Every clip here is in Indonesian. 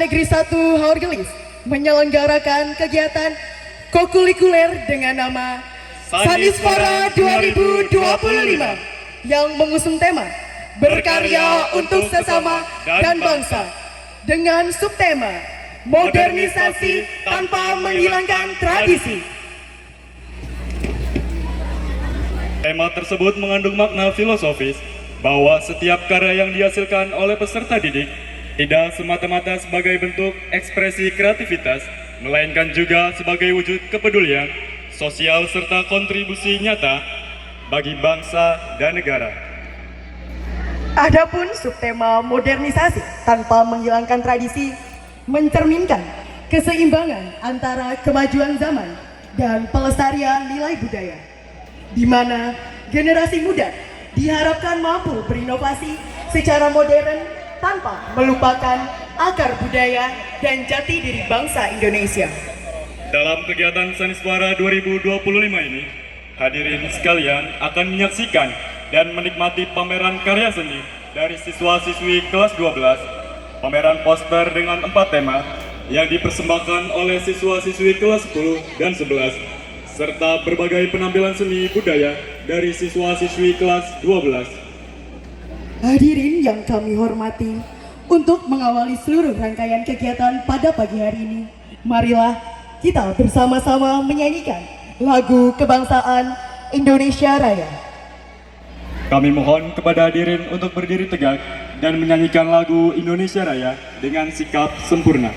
Negeri 1 Horgelis menyelenggarakan kegiatan kokulikuler dengan nama Saniswara 2025 yang mengusung tema Berkarya untuk Sesama dan Bangsa dengan subtema Modernisasi tanpa menghilangkan tradisi. Tema tersebut mengandung makna filosofis bahwa setiap karya yang dihasilkan oleh peserta didik tidak semata-mata sebagai bentuk ekspresi kreativitas, melainkan juga sebagai wujud kepedulian sosial serta kontribusi nyata bagi bangsa dan negara. Adapun subtema modernisasi tanpa menghilangkan tradisi mencerminkan keseimbangan antara kemajuan zaman dan pelestarian nilai budaya, di mana generasi muda diharapkan mampu berinovasi secara modern tanpa melupakan akar budaya dan jati diri bangsa Indonesia. Dalam kegiatan Saniswara 2025 ini, hadirin sekalian akan menyaksikan dan menikmati pameran karya seni dari siswa-siswi kelas 12, pameran poster dengan 4 tema yang dipersembahkan oleh siswa-siswi kelas 10 dan 11, serta berbagai penampilan seni budaya dari siswa-siswi kelas 12. Hadirin yang kami hormati, untuk mengawali seluruh rangkaian kegiatan pada pagi hari ini, marilah kita bersama-sama menyanyikan lagu kebangsaan Indonesia Raya. Kami mohon kepada hadirin untuk berdiri tegak dan menyanyikan lagu Indonesia Raya dengan sikap sempurna.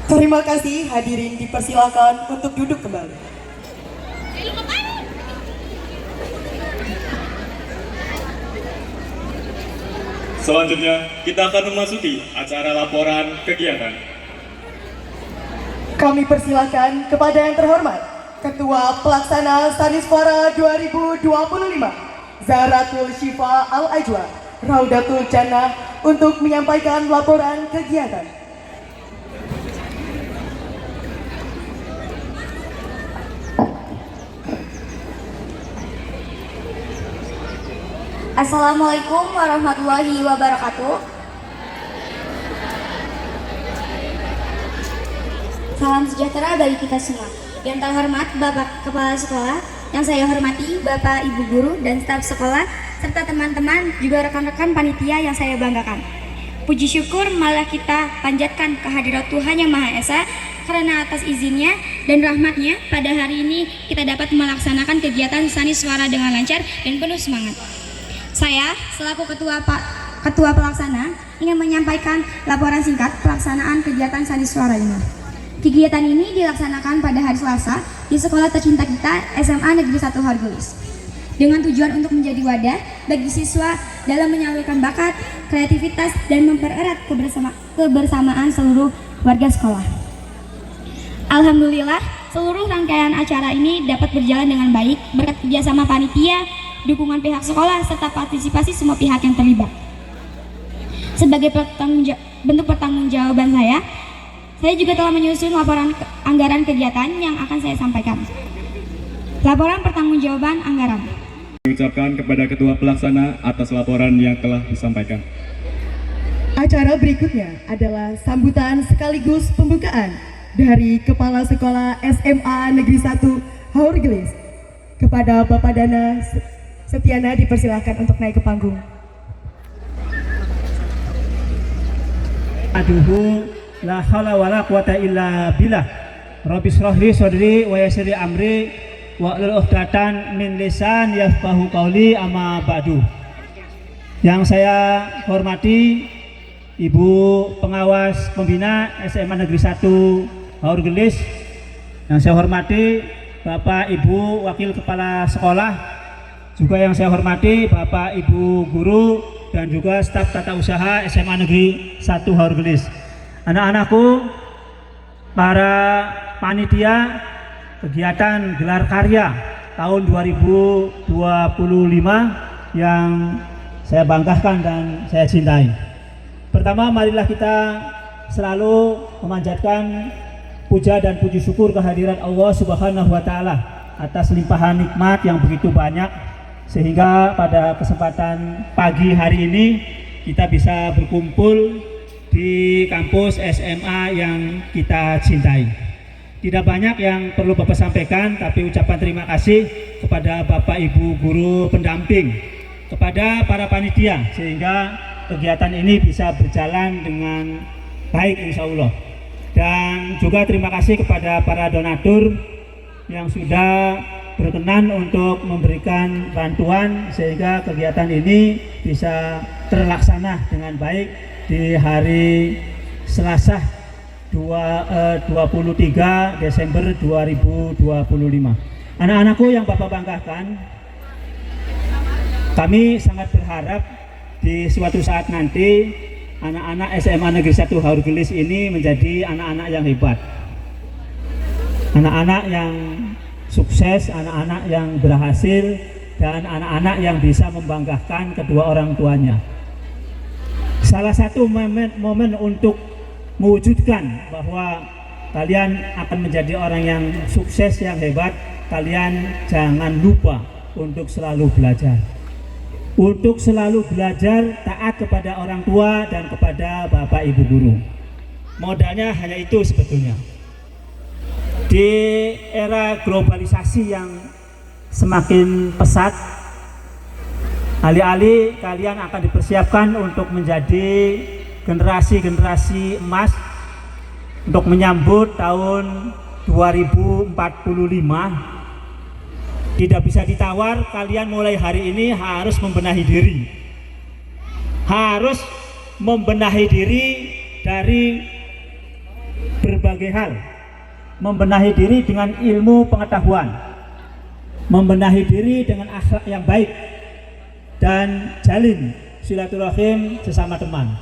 Terima kasih, hadirin dipersilakan untuk duduk kembali. Selanjutnya, kita akan memasuki acara laporan kegiatan. Kami persilakan kepada yang terhormat Ketua Pelaksana Saniswara 2025 Zahratul Syifa Al-Ajwa Raudatul Jannah untuk menyampaikan laporan kegiatan. Assalamualaikum warahmatullahi wabarakatuh. Salam sejahtera bagi kita semua. Yang terhormat Bapak Kepala Sekolah, yang saya hormati Bapak Ibu Guru dan staf sekolah, serta teman-teman juga rekan-rekan panitia yang saya banggakan. Puji syukur malah kita panjatkan kehadirat Tuhan Yang Maha Esa, karena atas izinnya dan rahmatnya pada hari ini kita dapat melaksanakan kegiatan Saniswara dengan lancar dan penuh semangat. Saya selaku Ketua Pelaksana ingin menyampaikan laporan singkat pelaksanaan kegiatan Saniswara ini. Kegiatan ini dilaksanakan pada hari Selasa di sekolah tercinta kita, SMA Negeri 1 Horgelis, dengan tujuan untuk menjadi wadah bagi siswa dalam menyalurkan bakat, kreativitas, dan mempererat kebersamaan seluruh warga sekolah. Alhamdulillah, seluruh rangkaian acara ini dapat berjalan dengan baik berkat kerjasama panitia, dukungan pihak sekolah, serta partisipasi semua pihak yang terlibat. Sebagai bentuk pertanggungjawaban saya juga telah menyusun laporan anggaran kegiatan yang akan saya sampaikan. Laporan pertanggungjawaban anggaran. Diucapkan kepada Ketua Pelaksana atas laporan yang telah disampaikan. Acara berikutnya adalah sambutan sekaligus pembukaan dari Kepala Sekolah SMA Negeri 1 Haurgelis. Kepada Bapak Dana Setiana dipersilahkan untuk naik ke panggung. Aduhu la haula wala quwata illa billah. Rabbi shrah li sadri wa yassir li amri wa hlul 'uqdatam min lisan yafqahu qawli, amma ba'du. Yang saya hormati Ibu Pengawas Pembina SMA Negeri 1 Haurgelis, yang saya hormati Bapak Ibu Wakil Kepala Sekolah, juga yang saya hormati Bapak Ibu Guru dan juga staf tata usaha SMA Negeri 1 Haurgelis. Anak-anakku, para panitia kegiatan gelar karya tahun 2025 yang saya banggakan dan saya cintai. Pertama, marilah kita selalu memanjatkan puja dan puji syukur kehadiran Allah Subhanahu wa Ta'ala atas limpahan nikmat yang begitu banyak, sehingga pada kesempatan pagi hari ini kita bisa berkumpul di kampus SMA yang kita cintai. Tidak banyak yang perlu Bapak sampaikan, tapi ucapan terima kasih kepada Bapak Ibu Guru pendamping, kepada para panitia, sehingga kegiatan ini bisa berjalan dengan baik insya Allah. Dan juga terima kasih kepada para donatur yang sudah berkenan untuk memberikan bantuan sehingga kegiatan ini bisa terlaksana dengan baik di hari Selasa 23 Desember 2025. Anak-anakku yang Bapak banggakan, kami sangat berharap di suatu saat nanti anak-anak SMA Negeri 1 Haurgelis ini menjadi anak-anak yang hebat, anak-anak yang sukses, anak-anak yang berhasil, dan anak-anak yang bisa membanggakan kedua orang tuanya. Salah satu momen untuk mewujudkan bahwa kalian akan menjadi orang yang sukses, yang hebat, kalian jangan lupa untuk selalu belajar. Untuk selalu belajar, taat kepada orang tua dan kepada Bapak Ibu Guru. Modalnya hanya itu sebetulnya. Di era globalisasi yang semakin pesat, alih-alih kalian akan dipersiapkan untuk menjadi generasi-generasi emas untuk menyambut tahun 2045, tidak bisa ditawar. Kalian mulai hari ini harus membenahi diri, harus membenahi diri dari berbagai hal, membenahi diri dengan ilmu pengetahuan, membenahi diri dengan akhlak yang baik, dan jalin silaturahim sesama teman.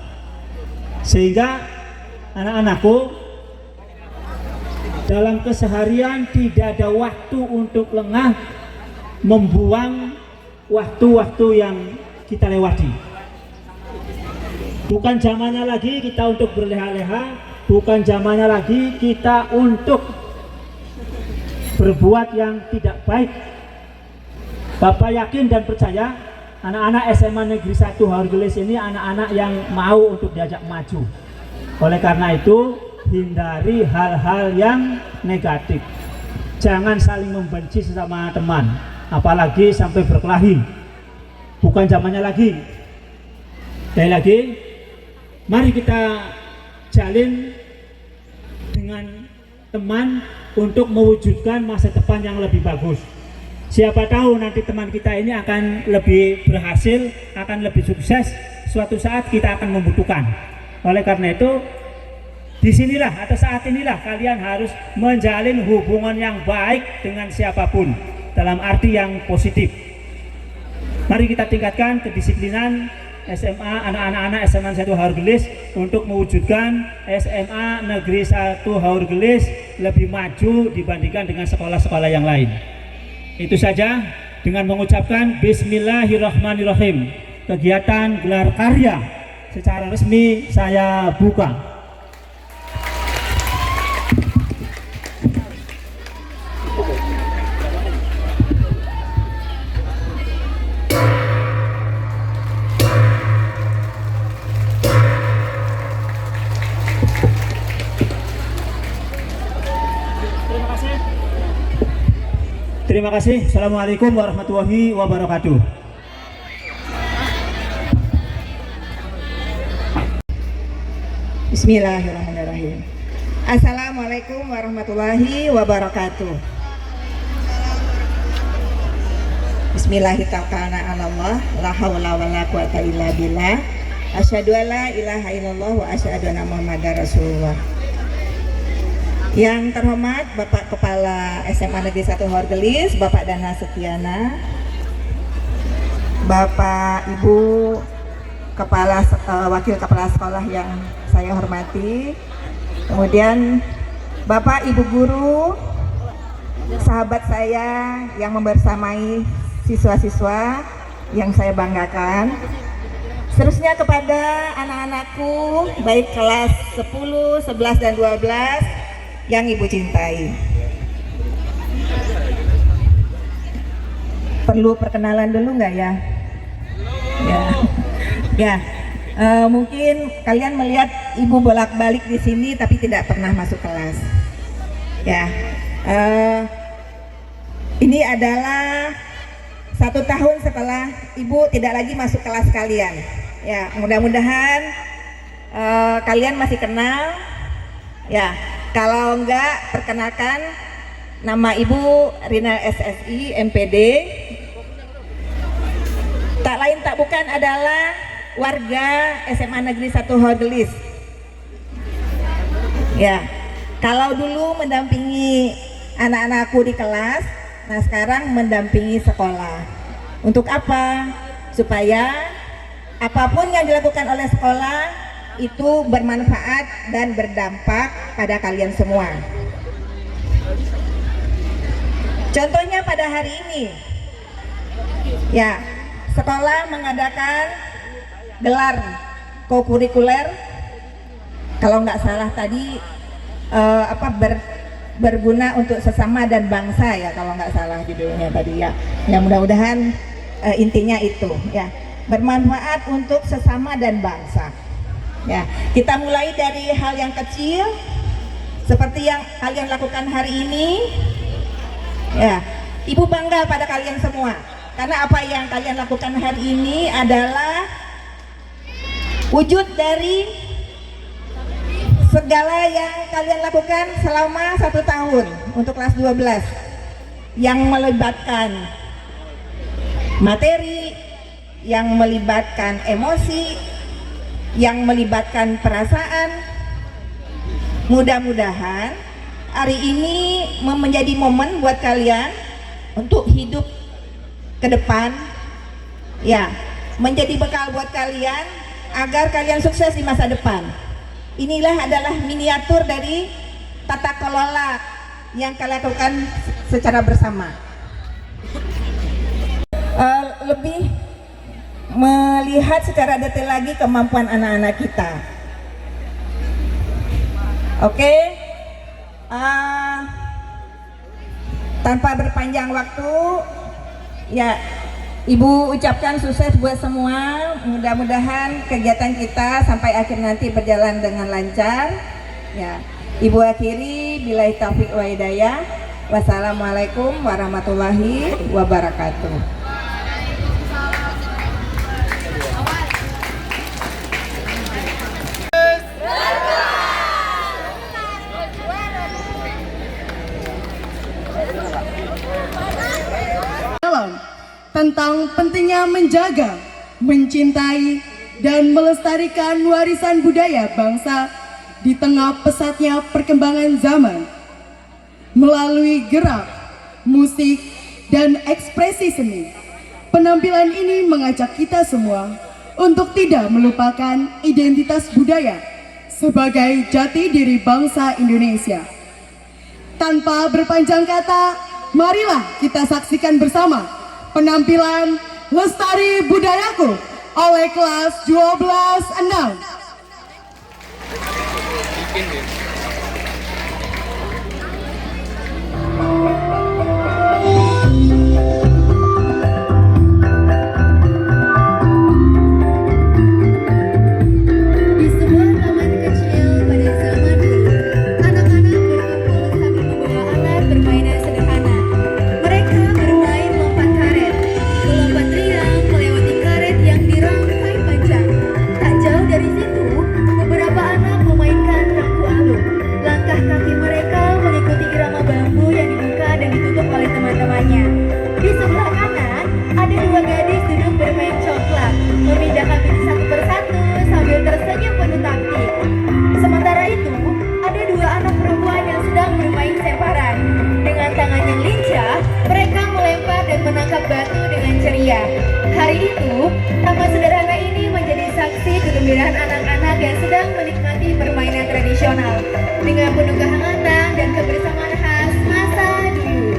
Sehingga anak-anakku, dalam keseharian tidak ada waktu untuk lengah membuang waktu-waktu yang kita lewati. Bukan zamannya lagi kita untuk berleha-leha, bukan zamannya lagi kita untuk berbuat yang tidak baik. Bapak yakin dan percaya anak-anak SMA Negeri 1 Haurgelis ini anak-anak yang mau untuk diajak maju. Oleh karena itu, hindari hal-hal yang negatif. Jangan saling membenci sesama teman, apalagi sampai berkelahi. Bukan zamannya lagi. Sekali lagi, mari kita jalin dengan teman untuk mewujudkan masa depan yang lebih bagus. Siapa tahu nanti teman kita ini akan lebih berhasil, akan lebih sukses. Suatu saat kita akan membutuhkan. Oleh karena itu, disinilah atau saat inilah kalian harus menjalin hubungan yang baik dengan siapapun, dalam arti yang positif. Mari kita tingkatkan kedisiplinan SMA anak-anak SMA 1 Haurgelis untuk mewujudkan SMA Negeri 1 Haurgelis lebih maju dibandingkan dengan sekolah-sekolah yang lain. Itu saja, dengan mengucapkan Bismillahirrahmanirrahim, kegiatan gelar karya secara resmi saya buka. Terima kasih. Assalamualaikum warahmatullahi wabarakatuh. Bismillahirrahmanirrahim. Assalamualaikum warahmatullahi wabarakatuh. Bismillahirrahmanirrahim. La haula wala quwata illa billah. Asyhadu an la ilaha illallah wa asyhadu anna Muhammadar Rasulullah. Yang terhormat Bapak Kepala SMA Negeri 1 Haurgelis, Bapak Dana Setiana, Bapak Ibu Wakil Kepala Sekolah yang saya hormati, kemudian Bapak Ibu Guru, sahabat saya yang membersamai siswa-siswa yang saya banggakan, seterusnya kepada anak-anakku baik kelas 10, 11, dan 12 yang Ibu cintai. Perlu perkenalan dulu nggak ya? Ya. Mungkin kalian melihat Ibu bolak-balik di sini tapi tidak pernah masuk kelas. Ya. Ini adalah 1 tahun setelah Ibu tidak lagi masuk kelas kalian. Ya, mudah-mudahan kalian masih kenal. Ya. Kalau enggak, perkenalkan, nama Ibu Rina SSI MPD. Tak lain tak bukan adalah warga SMA Negeri 1 Haurgelis. Ya, kalau dulu mendampingi anak-anakku di kelas, nah sekarang mendampingi sekolah. Untuk apa? Supaya apapun yang dilakukan oleh sekolah itu bermanfaat dan berdampak pada kalian semua. Contohnya pada hari ini, ya, sekolah mengadakan gelar kokurikuler, kalau nggak salah tadi berguna untuk sesama dan bangsa ya, kalau nggak salah judulnya tadi ya. Ya mudah-mudahan intinya itu ya, bermanfaat untuk sesama dan bangsa. Ya, kita mulai dari hal yang kecil seperti yang kalian lakukan hari ini. Ya, Ibu bangga pada kalian semua karena apa yang kalian lakukan hari ini adalah wujud dari segala yang kalian lakukan selama 1 tahun untuk kelas 12 yang melibatkan materi, yang melibatkan emosi, yang melibatkan perasaan. Mudah-mudahan hari ini menjadi momen buat kalian untuk hidup ke depan, ya, menjadi bekal buat kalian agar kalian sukses di masa depan. Inilah adalah miniatur dari tata kelola yang kalian lakukan secara bersama. Lebih melihat secara detail lagi kemampuan anak-anak kita. Oke, tanpa berpanjang waktu, ya, Ibu ucapkan sukses buat semua. Mudah-mudahan kegiatan kita sampai akhir nanti berjalan dengan lancar. Ya, Ibu akhiri, billahi taufiq wa hidayah. Wassalamualaikum warahmatullahi wabarakatuh. Tentang pentingnya menjaga, mencintai, dan melestarikan warisan budaya bangsa di tengah pesatnya perkembangan zaman. Melalui gerak, musik, dan ekspresi seni, penampilan ini mengajak kita semua untuk tidak melupakan identitas budaya sebagai jati diri bangsa Indonesia. Tanpa berpanjang kata, marilah kita saksikan bersama penampilan Lestari Budayaku oleh kelas 12-6. Di sebuah taman kecil pada zaman dulu, anak-anak berkumpul sambil membawa alat permainan sederhana. Mereka bermain lompat karet, melompat riang melewati karet yang dirangkai panjang. Tak jauh dari situ, beberapa anak memainkan rangku alung. Langkah kaki mereka mengikuti irama bambu yang dibuka dan ditutup oleh teman-temannya. Di sebelah kanan, ada dua gadis duduk bermain congklak, memindahkan biji satu persatu sambil tersenyum penuh taktik. Sementara itu, ada dua anak perempuan yang sedang bermain semparan. Dengan tangan yang lincah, mereka melempar dan menangkap batu dengan ceria. Hari itu, taman sederhana ini menjadi saksi kegembiraan anak-anak yang sedang menikmati permainan tradisional dengan penuh kehangatan dan kebersamaan khas masa dulu.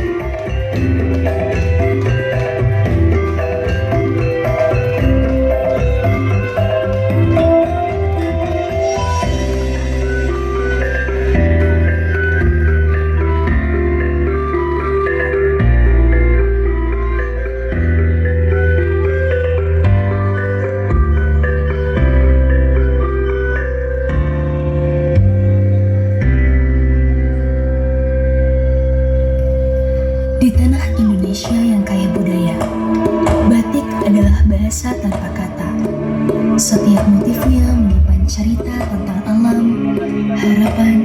Di tanah Indonesia yang kaya budaya, batik adalah bahasa tanpa kata. Setiap motifnya menyimpan cerita tentang alam, harapan,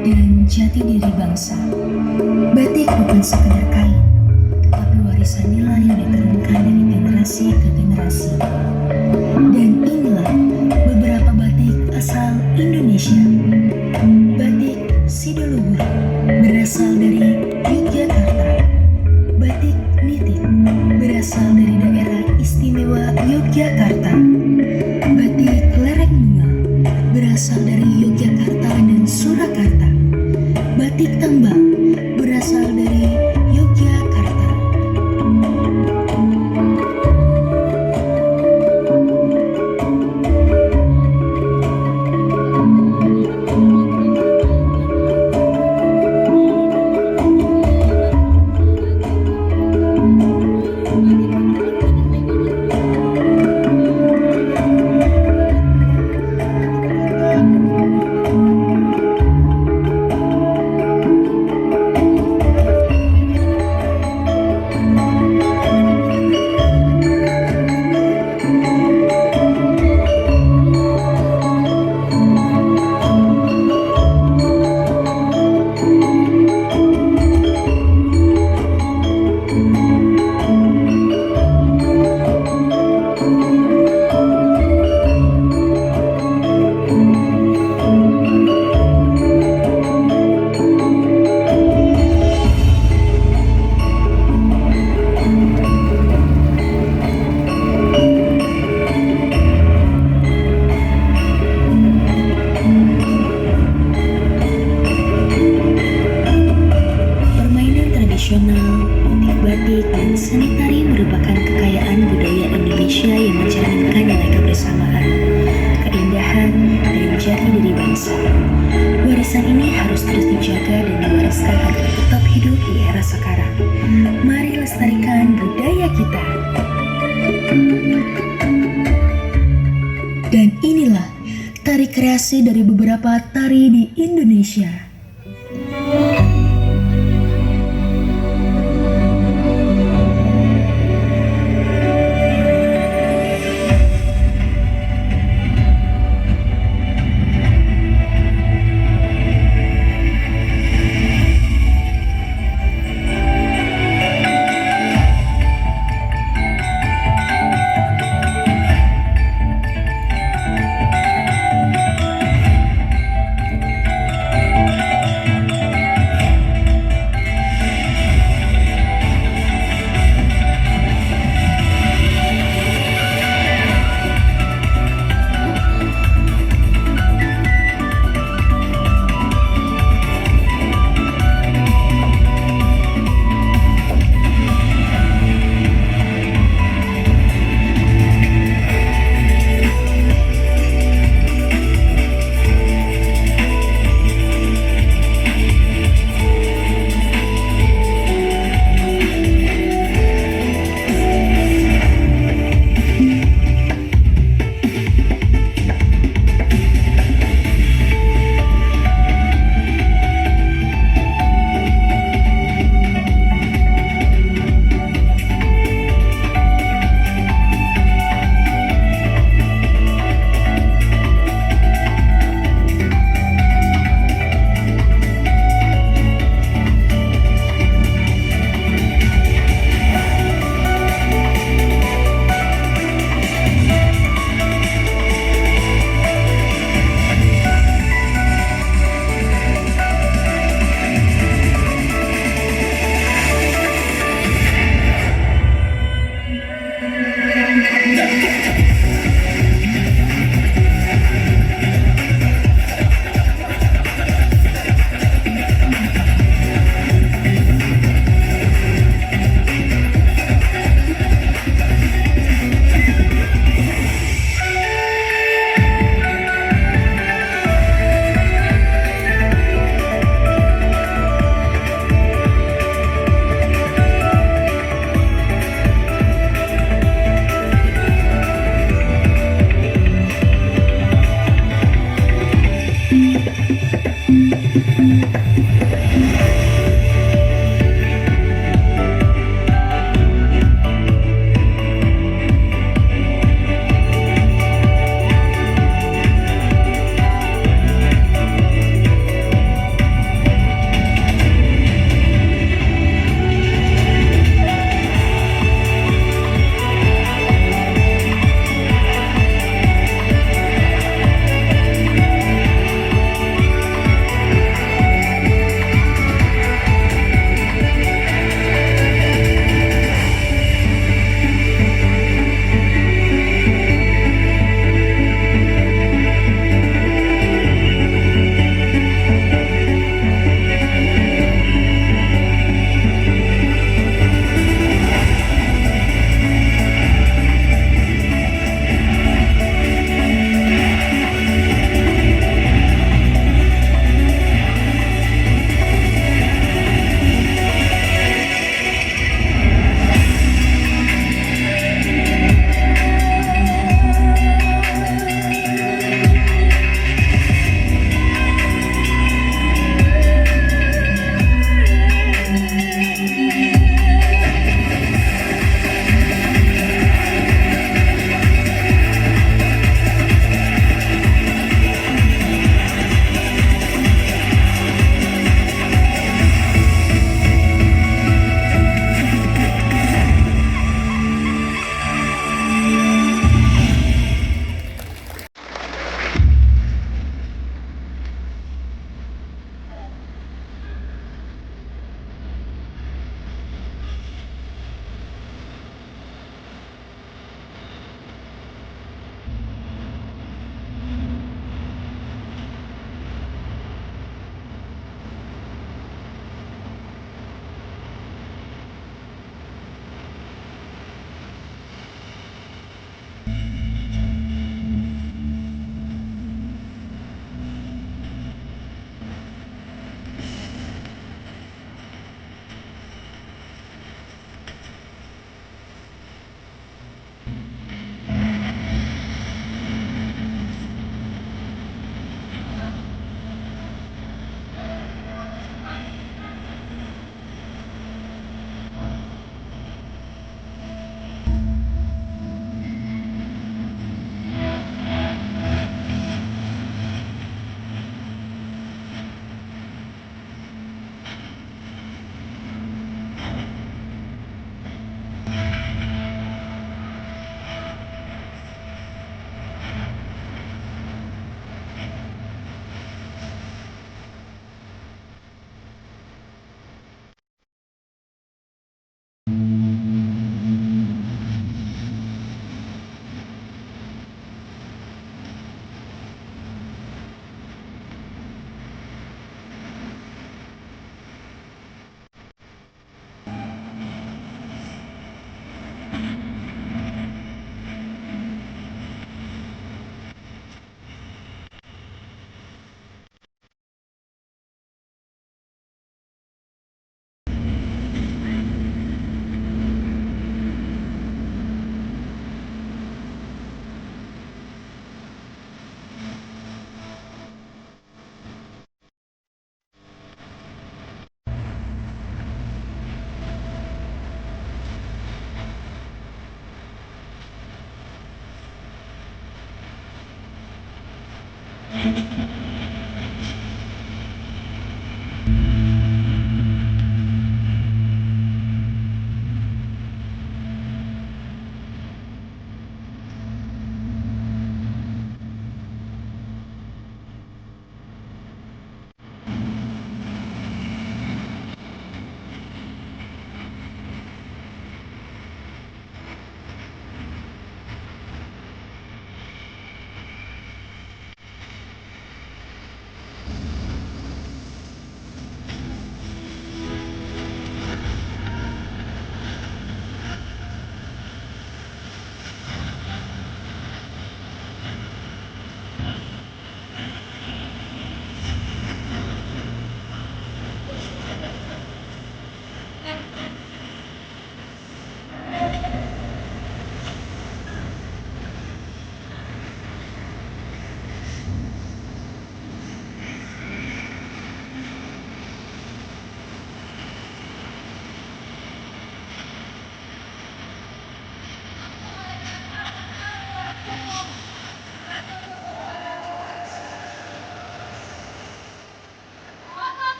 dan jati diri bangsa. Batik bukan sekedar kain, tapi warisan nilai yang diturunkan dari generasi ke generasi. Dan inilah beberapa batik asal Indonesia. Batik Sidoluhur berasal dari Yogyakarta. Batik Nitik berasal dari daerah istimewa Yogyakarta. Batik Lereng Bunga berasal dari Yogyakarta dan Surakarta. Batik Tambang berasal dari Yogyakarta. Permainan tradisional, motif batik, dan seni tari merupakan kekayaan budaya Indonesia yang mencerminkan nilai kebersamaan, keindahan, dan jati diri bangsa. Warisan ini harus terus dijaga dan diwariskan agar tetap hidup di era sekarang. Mari lestarikan budaya kita. Dan inilah tari kreasi dari beberapa tari di Indonesia.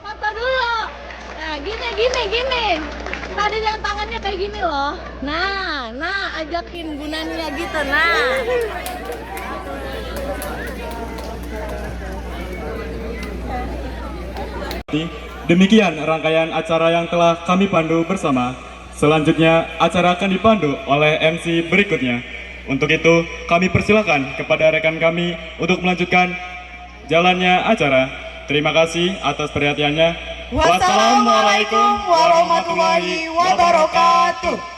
Foto dulu. Nah, gini. Tadi yang tangannya kayak gini loh. Nah, ajakin gunanya gitu. Nah. Demikian rangkaian acara yang telah kami pandu bersama. Selanjutnya, acara akan dipandu oleh MC berikutnya. Untuk itu, kami persilakan kepada rekan kami untuk melanjutkan jalannya acara. Terima kasih atas perhatiannya. Wassalamualaikum warahmatullahi wabarakatuh.